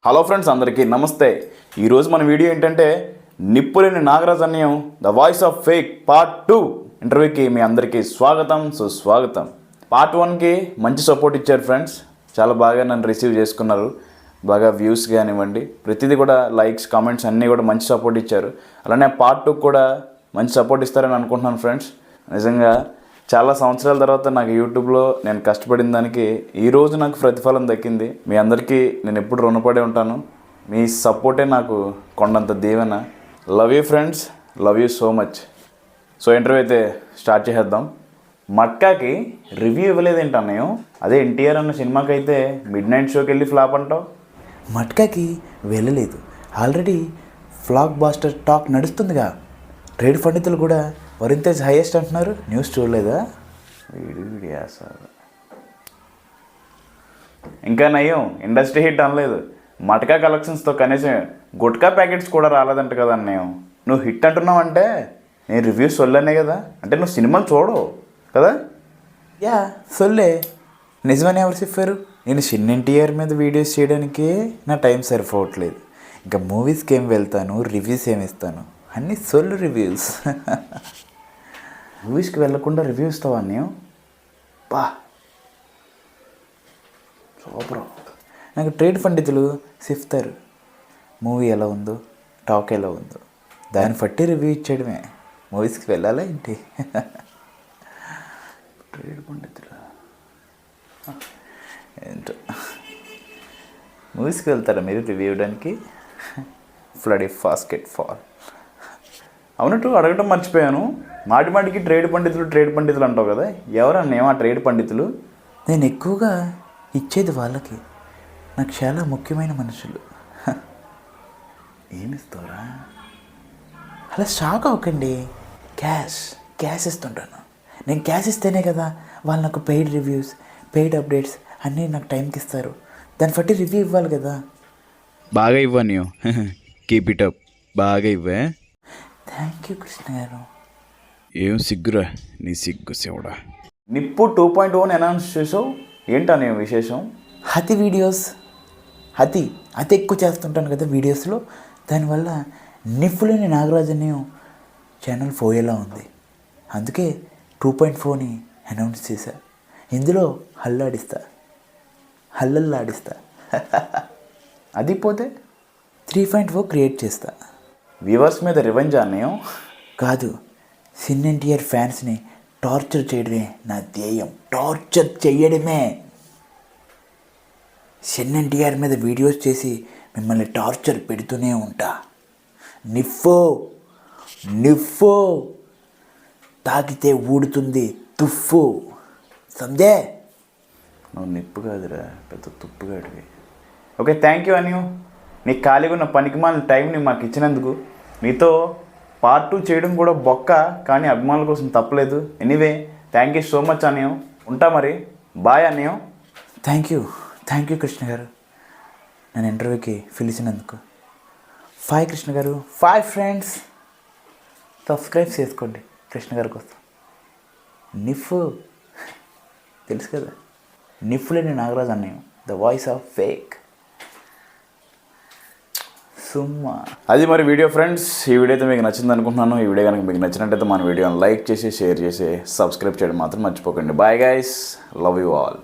Hello friends, అందరికీ నమస్తే. ఈరోజు మన వీడియో ఏంటంటే నిప్పులేని నాగరాజ్ అన్యం the voice of fake part 2 ఇంటర్వ్యూకి మీ అందరికీ స్వాగతం, సుస్వాగతం. పార్ట్ 1కి మంచి సపోర్ట్ ఇచ్చారు ఫ్రెండ్స్. చాలా బాగా నన్ను రిసీవ్ చేసుకున్నారు. బాగా వ్యూస్ కానివ్వండి, ప్రతిదీ కూడా లైక్స్, కామెంట్స్ అన్నీ కూడా మంచి సపోర్ట్ ఇచ్చారు. అలానే పార్ట్ 2 కూడా మంచి సపోర్ట్ ఇస్తారని అనుకుంటున్నాను ఫ్రెండ్స్. నిజంగా చాలా సంవత్సరాల తర్వాత నాకు యూట్యూబ్లో నేను కష్టపడిన దానికి ఈరోజు నాకు ప్రతిఫలం దక్కింది. మీ అందరికీ నేను ఎప్పుడు రుణపడి ఉంటాను. మీ సపోర్టే నాకు కొండంత దీవెన. Love you friends, love you so much. So interview అయితే స్టార్ట్ చేసేద్దాం. మట్కాకి రివ్యూ ఇవ్వలేదేంటి అన్నయ్య? అదే ఎన్టీఆర్ అన్న సినిమాకి అయితే మిడ్ నైట్ షోకి వెళ్ళి ఫ్లాప్ అంటావు. మట్కాకి వెళ్ళలేదు, ఆల్రెడీ ఫ్లాక్ బాస్టర్ టాక్ నడుస్తుందిగా. ట్రేడ్ పండితులు కూడా వరుణ్ తేజ్ హైయెస్ట్ అంటున్నారు. న్యూస్ చూడలేదా? సార్ ఇంకా నయ్యం, ఇండస్ట్రీ హిట్ అనలేదు. మటకా కలెక్షన్స్తో కనీసం గుట్కా ప్యాకెట్స్ కూడా రాలేదంట కదా అన్నయ్య. నువ్వు హిట్ అంటున్నావు అంటే నేను రివ్యూస్ వెళ్ళానే కదా, అంటే నువ్వు సినిమాలు చూడవు కదా? యా సొల్లే, నిజమని ఎవరు చెప్పారు? నేను చిన్న ఎన్టీఆర్ మీద వీడియోస్ చేయడానికి నా టైం సరిపోవట్లేదు. ఇంకా మూవీస్కి ఏం వెళ్తాను, రివ్యూస్ ఏమి ఇస్తాను, అన్నీ సొల్లు రివ్యూస్. మూవీస్కి వెళ్ళకుండా రివ్యూ ఇస్తావా అన్నయ్య? బా సూపర్. నాకు ట్రేడ్ పండితులు చెప్తారు మూవీ ఎలా ఉందో, టాక్ ఎలా ఉందో, దాన్ని బట్టి రివ్యూ ఇచ్చేయడమే. మూవీస్కి వెళ్ళాలా ఏంటి? ట్రేడ్ పండితులు ఏంటో మూవీస్కి వెళ్తారా మీరు రివ్యూ ఇవ్వడానికి? ఫ్లడీ ఫాస్కెట్ ఫాల్. అవునట్టు అడగటం మర్చిపోయాను. మాటిమాటికి ట్రేడ్ పండితులు అంటావు కదా, ఎవరన్నా ఆ ట్రేడ్ పండితులు? నేను ఎక్కువగా ఇచ్చేది వాళ్ళకి. నాకు చాలా ముఖ్యమైన మనుషులు. ఏమిస్తారా? అలా షాక్ అవ్వకండి. క్యాష్ ఇస్తుంటాను. నేను క్యాష్ ఇస్తేనే కదా వాళ్ళు నాకు పెయిడ్ రివ్యూస్, పెయిడ్ అప్డేట్స్ అన్నీ నాకు టైంకి ఇస్తారు. దాన్ని బట్టి రివ్యూ ఇవ్వాలి కదా. బాగా ఇవ్వను. Keep it up. బాగా ఇవ్వే. థ్యాంక్ యూ కృష్ణ గారు. ఏం సిగ్గురా నీ సిగ్గు శివుడా. నిప్పు 2.0 అనౌన్స్ చేసావు, ఏంటా నేను విశేషం? అతి ఎక్కువ చేస్తుంటాను కదా వీడియోస్లో. దానివల్ల నిప్పులేని నాగరాజ్ అనే ఛానల్ పోయేలా ఉంది. అందుకే 2.4ని అనౌన్స్ చేశా. ఇందులో హల్లల్లాడిస్తా. అది పోతే 3.4 క్రియేట్ చేస్తా. వ్యూవర్స్ మీద రివెంజ్ అన్నయ్య? కాదు, సిన్ ఎన్టీఆర్ ఫ్యాన్స్ని టార్చర్ చేయడమే నా ధ్యేయం. టార్చర్ చేయడమే. సిన్ ఎన్టీఆర్ మీద వీడియోస్ చేసి మిమ్మల్ని టార్చర్ పెడుతూనే ఉంటా. నిఫో తాకితే ఊడుతుంది తుఫ్ఫు. సందే నువ్వు నిప్పు కాదురా, పెద్ద తుప్పుగాడివి. ఓకే, థ్యాంక్ యూ అన్యూ. నీకు ఖాళీగా ఉన్న పనికిమాలిన టైంని మాకు ఇచ్చినందుకు. మీతో పార్ట్ 2 చేయడం కూడా బొక్క, కానీ అభిమానుల కోసం తప్పలేదు. Anyway, thank you so much అన్నయ్య. ఉంటా మరి. బాయ్ అన్నయ్య. థ్యాంక్ యూ కృష్ణ గారు, నన్ను ఇంటర్వ్యూకి పిలిచినందుకు. ఫాయ్ కృష్ణ గారు. ఫాయ్ ఫ్రెండ్స్. సబ్స్క్రైబ్ చేసుకోండి కృష్ణ గారి కోసం. నిఫ్ తెలుసు కదా, నిప్పులేని నాగరాజ్ అన్నయ్య ద వాయిస్ ఆఫ్ ఫేక్. అది మరి వీడియో ఫ్రెండ్స్. ఈ వీడియో అయితే మీకు నచ్చింది అనుకుంటున్నాను. ఈ వీడియో కనుక మీకు నచ్చినట్టయితే మన వీడియోని లైక్ చేసి, షేర్ చేసి, సబ్స్క్రైబ్ చేయడం మాత్రం మర్చిపోకండి. Bye guys, love you all.